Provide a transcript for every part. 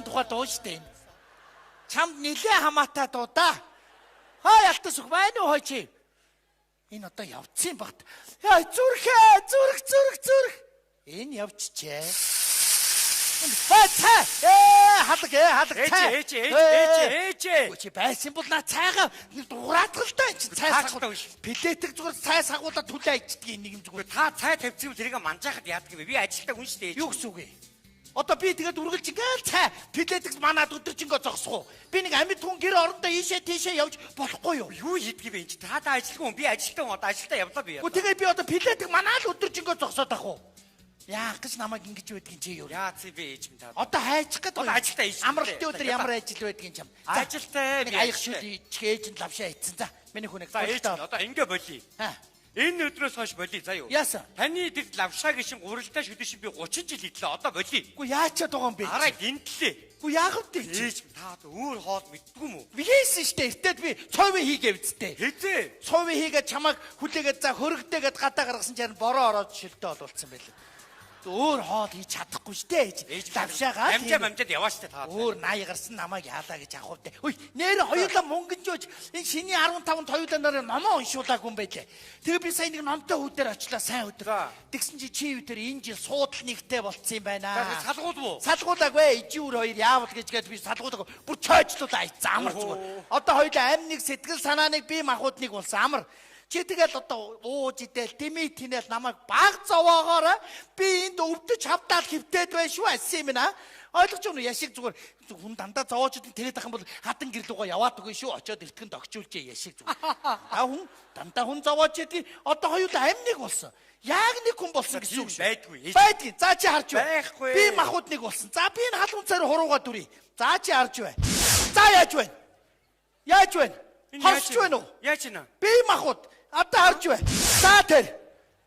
Алтан тухай дуу штэ. Чамд нилээ хамаатай дуу да. Хай Алтан сүх байна уу хойч? Энэ одоо явцсан багт. Яа зүрх. Энэ явчихжээ. Хадаг. Ээж. Чи байсан бол наа цайгаа дураадгал та чи цай сагуул. Плетик зүгээр цай сагуулаад түлээ ичдэг нэг юм зүгээр. Та цай тавьчихвал тэрийг манжаахад яадаг юм бэ? Би ажилдаа хүн штэ. Юу гэсэн үг вэ? Одоо би тэгээд үргэлж ингээл цай плетик манаад өдөржингөө зогсох уу? Би нэг амьд хүн гэр орондоо ийшээ тийшээ явж болохгүй юу? Юу хийдэг юм бэ? Та ажилгүй хүн. Би ажилтаа хүн. Одоо ажилдаа явлаа би. Тэгээд би одоо плетик манаад өдөржингөө зогсоод ах уу? Яах гэж намайг ингэж байдгийн чи юу? Яац би ээж минь та. Одоо хайчих гээд одоо ажилдаа ийш. Амралтын өдөр ямар ажил байдгийн чам. Ажилдаа би аяг шүл ичгээж нь лавшаа ицсэн. За миний хүнийг одоо ингээ болий. Энэ өдрөөс хойш болий заа юу? Яасан? Таны дэгд лавшаа гişin гурилдаа шүдэшин би 30 жил идлээ. Одоо болий. Үгүй яачаад байгаа юм бэ? Араа гинтлээ. Үгүй яах вэ? Ээж та өөр хоол мэддгүй юм уу? Бигээсэн штэ. Эртэд би цовын хийгээв зүтэй. Хэзээ? Цовын хийгээд чамайг хүлээгээд за хөрөгдөөгээд гадаа гаргасан чаар бороо ороод шилтэ болуулсан байлаа. Өөр хоол хийж чадахгүй штэ ээж. Давшаагаа амжаад яваа штэ та. Өөр 80 гарсан намайг яалаа гэж ахвдээ. Үй нэр хоёулаа мөнгөнжөөж энэ шиний 15-нд хоёулаа нараа номоо уншуулаагүй юм байлээ. Тэгээ би сая нэг номтой хүүдээр очлаа сайн өдөр. Тэгсэн чи үтер энэ жил суудал нэгтэй болцсон юм байна. Салгуул уу? Салгуулаагүй ижи үр хоёр яавал гэжгээд би салгуулаагүй. Бүр чойжлуулаа айцсан амар зүгээр. Одоо хоёулаа амь нэг сэтгэл санааныг би махуудныг болсон амар. Чи тэгэл одоо ууж идэл дэмий тинэл намайг баг зовоогоор би энд өвдөж хавтаад хөвтөөд байна шүү ассан юм аа. Ойлгож байна уу? Яшиг зүгээр хүн дандаа зовоож идэл тэгээд ах юм бол хатан гэрлүүгөө яваад өгнө шүү. Очоод эртгэнд огчуулжээ яшиг зүгээр. Хүн дандаа хүн зовоож идэл одоо хоёул амьныг болсон. Яг нэг хүн болсон гэсэн үг шүү. Байдгүй. Байдгийн. За чи харж бай. Байхгүй. Би махуудныг болсон. За би энэ халуун цаар хуруугаа дүрий. За чи харж бай. За яаж байна? Яаж байна? Хасч байна уу? Яаж байна? Би махууд одоо харж бай. За тэр.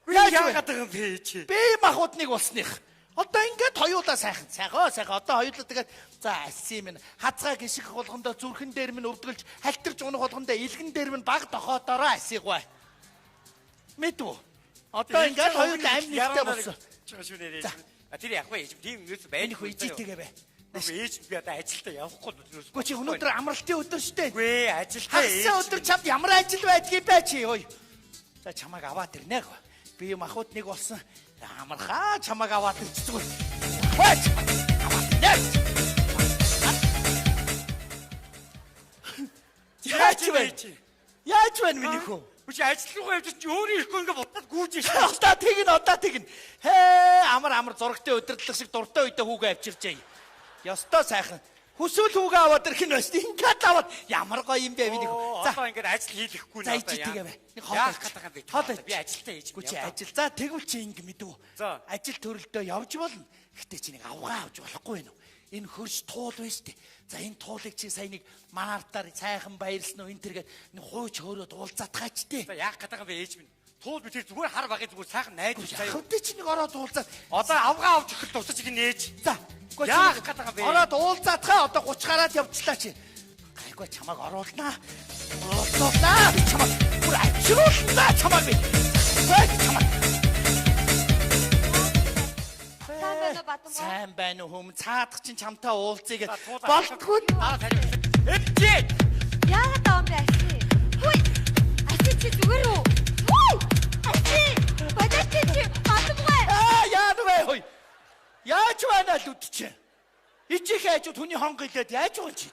Яагаад байгаа юм бэ чи? Би махуудныг болсных. Одоо ингээд хоёулаа сайхан. Сайхан. Одоо хоёулаа тэгээд за алсын минь хацгаа гიშгэх болгондоо зүрхэн дээр минь өвдгөлж халтарч унах болгондоо илгэн дээр минь баг дохоодороо асыг бай. Мэдв үү? Одоо ингээд хоёулаа амь нэгтэй болсон. За тэр яг бай тийм юус байна хөө ижитэйгээ бай. Ээж би одоо ажилдаа явахгүй өдрөөс. Гү чи өнөөдөр амралтын өдөр штэ. Үгүй ажилдаа ээж. Хагас өдөр чамд ямар ажил байдгийг бай чи ой. За чамайг аваад ирнэ. Би махууд нэг болсон. Амархаа чамайг аваад ирчихгүй. Хөөч. Яаж вэ миний хөө? Үгүй ажил руугаа явж чи өөрөө ирэхгүй ингээ бодоод гүүж шээ. Одоо тэгнэ. Хээ амар зурагтай өдөрлөг шиг дуртай үедээ хүүгээ авчирчээ. Ёстой сайхан. Хүсвэл хүүгээ аваад ирэх нь байна шүү. Ингээд аваад ямар гоё юм бэ миний хөө. За одоо ингээд ажил хийлэхгүй нэ одоо яа. Нэг хоолой гадаг би. Хоолой би ажилдаа хийж. Гү чи ажил. За тэгвэл чи ингэ мэдв. Ажил төрөлдөө явж болно. Гэхдээ чи нэг авгаа авч болохгүй байна уу? Энэ хөрш туул байна шүү дээ. За энэ туулыг чи сая нэг манартаар цайхан баярлсан уу энэ тэргээд нэг хууч хөөрөөд уулзаатгаач дээ. За яах гэдэг юм бэ ээж минь? Туул би тэр зүгээр хар багын зүгээр сайхан найдаж заяа. Хөдөө чи нэг ороод уулзаад. Одоо авгаа авч өгөх тусаж ийг нээж. За. Яах гэдэг юм бэ? Ороод уулзаатгаа одоо 30 гараад явчлаа чи. Гайгүй чамайг оруулнаа. Оруулнаа. Чамайг бүр ачруулнаа чамайг би. Чамайг. Сайн байна уу хүм цаадах чинь чамтай уулзъя гэж болтгүй. Ээжээ. Яагаад таам бэ аси? Хүй. Аси чи зүгээр үү? Хүй. Аси. Бадаж чи хатмгүй. Яа нүвэ хүй. Яаж байна л үтчээ. Ичих хайжууд хүний хонго илээд яаж байгаа юм чи?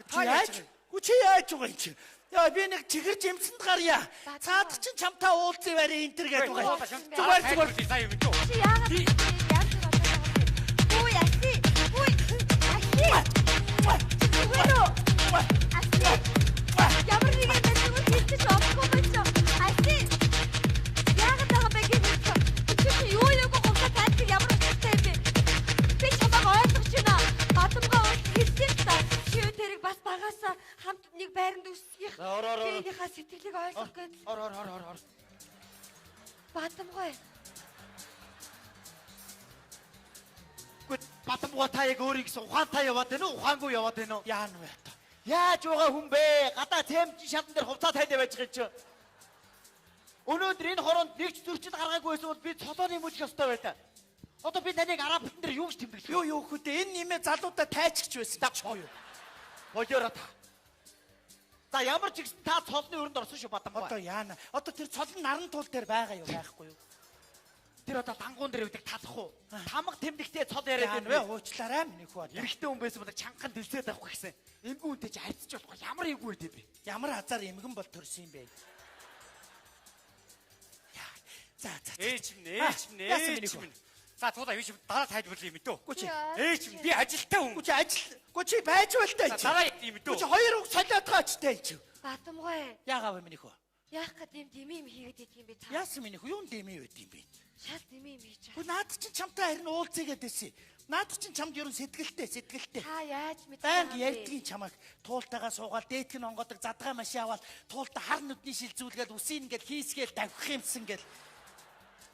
Та яаж? Хүч яаж байгаа юм чи? Яа би нэг чихэр жимсэнд гарья. Цаадах чинь чамтай уулзъя барь энэ төр гэж байгаа. Зүгээр. Чи яагаад Ой, аси. Ой. Аси. Зүгээр үү? Аси. Ямар нэг юм хэлчих болохгүй байж. Аси. Яагаад байгаа бэ гэж. Чи юу гомдоо тайлбар ямар утгатай юм бэ? Би чамайг ойлгож байна. Бадамгаа хэлсэн та. Чи тэрийг бас багасаа хамт нэг байранд үсгийх. Тэрийнхаа сэтгэлийг ойлгох гэж. Ор. Бадамгаа. Батамгаа та яг өөрийгөө ухаантай яваад байна уу? Ухаангүй яваад байна уу? Яа нүвэ та. Яаж байгаа хүн бэ? Гадаа темжин шатан дээр хувцас тайлбар байж байгаа юм чи. Өнөөдөр энэ хороонд нэгч зөрчил гаргаагүй байсан бол би цолооны мөч ёстой байлаа. Одоо би таныг араб бүтэн дээр юу гэж тэмдэглэх вэ? Юу хөдөө энэ нэмээ залуудаа тайчгч байсан даа. Болоороо та. За ямар ч гэсэн та цолны өрөнд орсон шүү Бадамбай. Одоо яана. Одоо тэр цолон наран туул дээр байгаа юу байхгүй юу? Тэр одоо дангуун дээр өвдөг талах уу? Тамга тэмдэгтэй цол яриад Яана байна вэ? Уучлаарай минийх үү одоо. Эрэгтэй хүн байсан бол чанган дэлсээд авахгүй гэсэн. Эмгэн үнтэй чи харьцаж болохгүй ямар эвгүй байдэ бэ? Ямар азар эмгэн бол төрсөн юм бэ? За. Ээж минь. За туудаа юу шиг дараа тайлбарлая юм дөө. Гүчи. Ээж минь би ажилтаа хүн. Гүчи ажил. Гүчи байж байлтай За чи. дараа юм дөө. Гүчи хоёр үг солиод гаачтай чи. Бадамгай. Яагаад вэ минийх үү? Яах гэдэг юм дэмий юм хийгээд идэх юм бэ та? Яасан минийх үү? Юун дэмий байд юм бэ? Шал дэмий юм хийж байгаа. Гү наад чинь чамтай харин уулзъягээд байсан. Наад чинь чамд ерөн сэтгэлтэй. Та яаж мэдэх Банк ярьдгийн чамайг туултайгаа суугаад дээдг нь онгодог задгаа машин аваад туулта хар нүдний шилзүүлгээд үсийг ингээд хийсгээл давхих юмсан гэл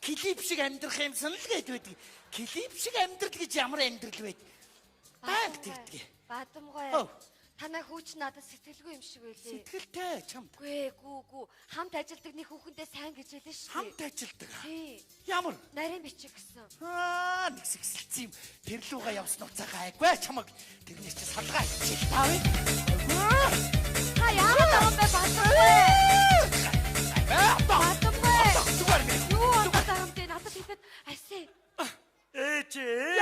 клип шиг амьдрах юмсан л гээд байдаг. Клип шиг амьдрал гэж ямар амьдрал вэ? Банк тэгдэг. Бадамгай. Оо. Танай хүүч надад сэтгэлгүй юм шиг байлээ. Сэтгэлтэй чамд Гүү. Хамт ажилдаг нэг хүүхэндээ сайн гэж хэлсэн шүү. хамт ажилдаг. Тий. Ямар? Нарийн бичих гэсэн. Нэг сэгсэлцсэн юм. Тэр лугаа явсан уцаа гайгүй чамаг. Тэрнээс чи салгаа хийчих таавь. Та яагаад байгаа юм бэ Бадамгай? Зүгээр би. Юу байгаа юм бэ? Надад хэлээд асий. Ээж.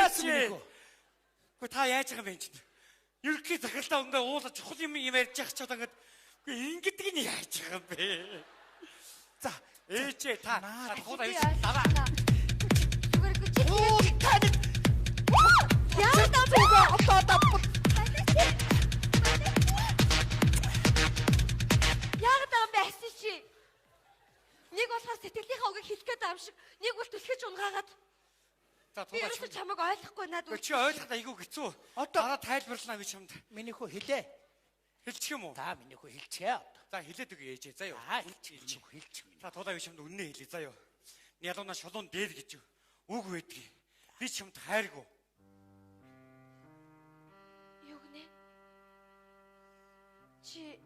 Яасан минийх үү? Гэхдээ та яаж байгаа юм бэ чинь? Ерөнхий захиралтаа ингээ уулаж чухал юм ярьж явах ч одоо ингээд ингэдэг нь яаж байгаа юм бэ? За. Ээж та туудаа юу Би дараа. Зүгээр гэж Оо тань. яагаад байгаа юм бэ? Яагаад байгаа юм бэ асий чи? Нэг болохоор сэтгэлийнхаа үгийг хэлэх гээд байгаа юм шиг, нэг бол түлхэж унгаагаад. За Би туудаа ерөөсөө чамайг ойлгохгүй надад. чи ойлгох айгүй хэцүү. Одоо- Дараа тайлбарлана би чамд. Минийх үү хэлээ. Хэлчих юм уу? Та минийх үү хэлчихээ. За хэлээд үгүй ээж. За юу. Хэлчих. За туудаа би чамд үнэн хэлье. За юу. Ялуунаа шулуун дээр гэж юу. Үг байдгийг. Би чамд хайргүй. Юу гинэ? Чи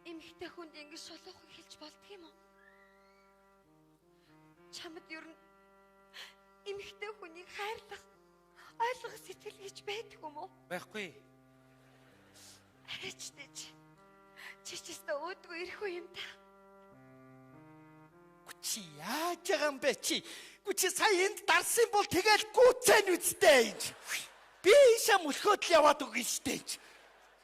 эмэгтэй хүнд ингэж шулуухыг хэлж болдго юм уу? Чамд ер нь эмэгтэй хүнийг хайрлах ойлгох сэтгэл гэж байдаг юм уу? Байхгүй. Арайчтай чи ч гэсэн өөдгөө ирэх үе юм та. Чи яаж байгаа юм бэ чи? Чи сая энд дарсан бол тэгэл гүцэн үстэй энэ. Би ийшээ мөлхөөд л яваад үгүй штэ.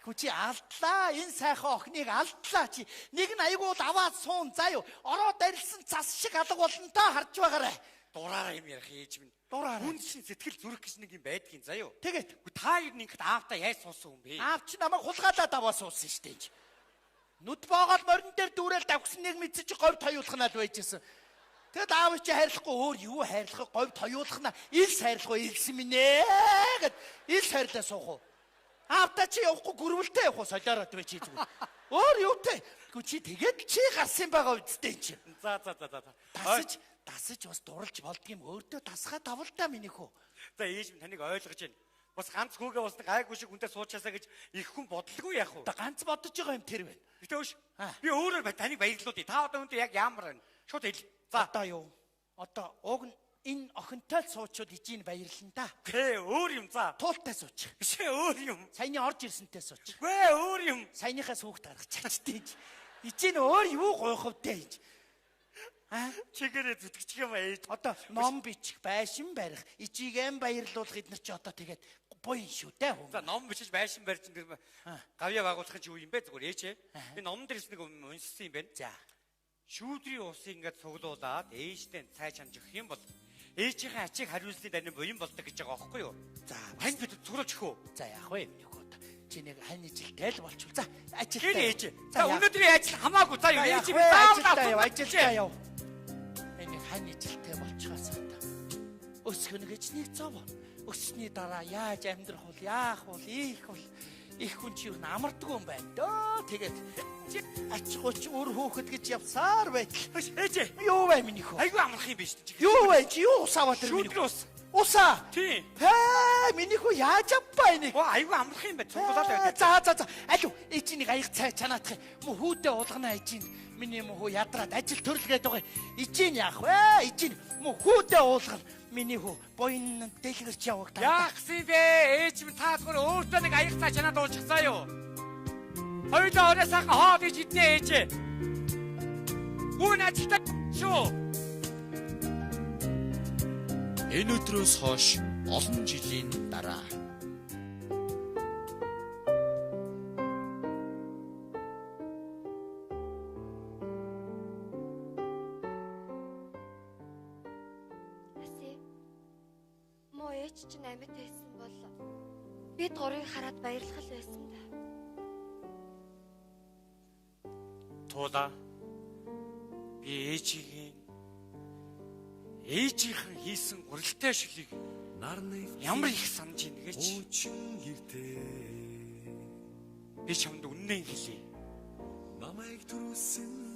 Чи алдлаа. Энэ сайхан охиныг алдлаа чи. Нэг нь айгуул аваад суун. За юу. Ороод арилсан цас шиг алга болно та харж байгаарай. Дураараа юм ярих ээж минь. Дураараа. Хүн чинь сэтгэл зүрх гэж нэг юм байдгийн заа юу. Тэгээд Та юу нэгт аавтаа яаж суусан юм бэ? аав чи намайг хулгайлаад аваа суусан штэ. Нүд боогоод морин дээр дүүрэл давхсан нэг мэдсэж говьд хоёулахнаа л байжсэн. Тэгэд аав чи хайрлахгүй өөр юу хайрлах говьд хоёулахнаа илс хайрлахгүй илсэн минь ээ гэд илс хайрлаа суух уу. Аавтаа чи явахгүй гөрвөлтэй явах уу солиороод бай чи зүгээр. Өөр юутэй. Гү чи тэгээд чи гарсан байгаа үсттэй чи. За. Дасаж бас дурлж болдгийм өөртөө дасгаа давалтаа минийх үү. За ээж минь таныг ойлгож байна. Бас ганц хүүгээ бас гайгүй шиг хүнтэй суучаасаа гэж их хүн бодлого яах вэ? Одоо ганц бодож байгаа юм тэр байна. Гэтэ өш. Би өөрөө таныг баярлуулъя. Та одоо хүнтэй яг ямар байна? Шууд хэл. За. Одоо юу? Одоо уг нь энэ охинтой л суучууд ижийн баярлан да. Гэ өөр юм за. Туултай сууч. Биш өөр юм. Саяны орж ирсэнтэй сууч. Гэ өөр юм. Саяныхаас хүүхд гаргачаач тийж. Ижийн өөр юу гойховтэй ийж. Чигээрээ зүтгэж юм ээж. Одоо ном бичих, байшин барих, ижигээн баярлуулах эднэр чи одоо тэгээд буян шүү дээ хүн. За ном бичиж байшин барьж ингэ гавья байгуулах чи юу юм бэ зүгээр ээч. Би номон дээрс нэг уншсан юм байна. За. Шүүдрийн усыг ингээд цуглуулад ээжтэй цай чамж өгөх юм бол ээжийнхээ ачийг хариулсны дарин буян болдог гэж байгаа байхгүй юу? За. Танд бид цуглуулж өгөө. За яах вэ юм юу одоо. Чи нэг хань жилтэй л болчихвол. За Гэр ажилтаа. ээж. За өнөөдрийн ажил хамаагүй. За юу ээж би ажилтаа яв. Энийг хань жилтэй болчихоос одоо. Өсгөн гэж нэг зов. Өссөний дараа яаж амьдрах вэ? Яах вэ? Их хүн чи юу намардгүй юм байна дөө. Тэгээд ач гуч өөр хөөхд гэж явсаар байтал. Ээж. Юу вэ минийх вэ? Айгүй амрах юм биш. Юу вэ? Чи юу усаваад тэр минийх? Шүүдрийн ус. Усаа. Тий. Миний хүү яаж авпаа энийг? Айгүй амрах юм байна. Цуглаад байдаг. За. Алуу, ээжинийг аяг цай чанаадах. Мө хүүдээ уулгана ээжин. Миний мө хүү ядраад ажил төрлгээд байгаа. Ижин яах вэ? Ижин мө хүүдээ уулгана. Миний хүү буйн дэлгэрч явах та. Яахсан бэ? Ээж минь та зүгээр өөртөө нэг аяг цаа чанаад уучихсаа юу? Хоёулаа оройсаа хоо гэж хитнэ ээжээ. Хүн ажилтаа шүү. Энэ өдрөөс хойш олон жилийн дараа Аси. Мо ээж чинь амьд байсан бол бид гурыг хараад баярлах байсан да. Туула. Би ээжийнхэн хийсэн уралтай шүлийг ямар их санаж ийн гэж би чамд үнэн хэлье.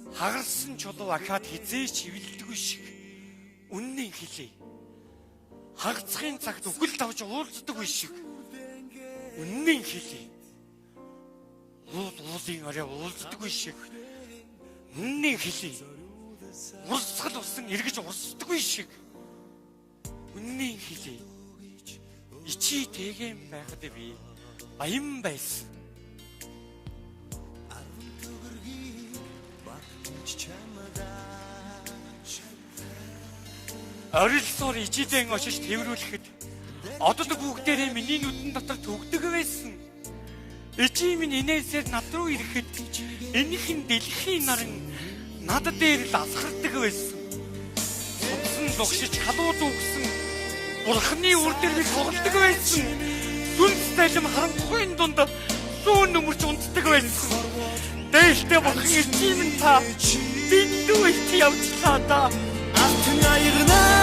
Хагарсан чулуу ахаад хизээч хөвөлдөггүй шиг үнэн хэлье. Хагацхын цагт үхэл тавж уулздаггүй шиг үнэн хэлье. Уулын орой уулздаггүй шиг үнэн хэлье. Урсгал усан эргэж урсдаггүй шиг үнэн хэлье. Ичи тэгэм байхад би баян байсан. Орилсоор ичидэн очиж тэрвэрлэхэд одод бүгдээрээ миний нүдэн дотор төгдөг байсан. Ичи минь инээсээр над руу ирэхэд энийхэн дэлхийн наран над дээр л асгардаг байсан. Судсан лугшиж халууд үгсэн бурхны үр дээр тоглодог байсан. Дүнс тайлм харанхуйн дунд зүүн нөмөрч унтдаг байсан. Дээлтэй бурхан ичи минь та биндүү их явчлаа да. Алтан аягнаа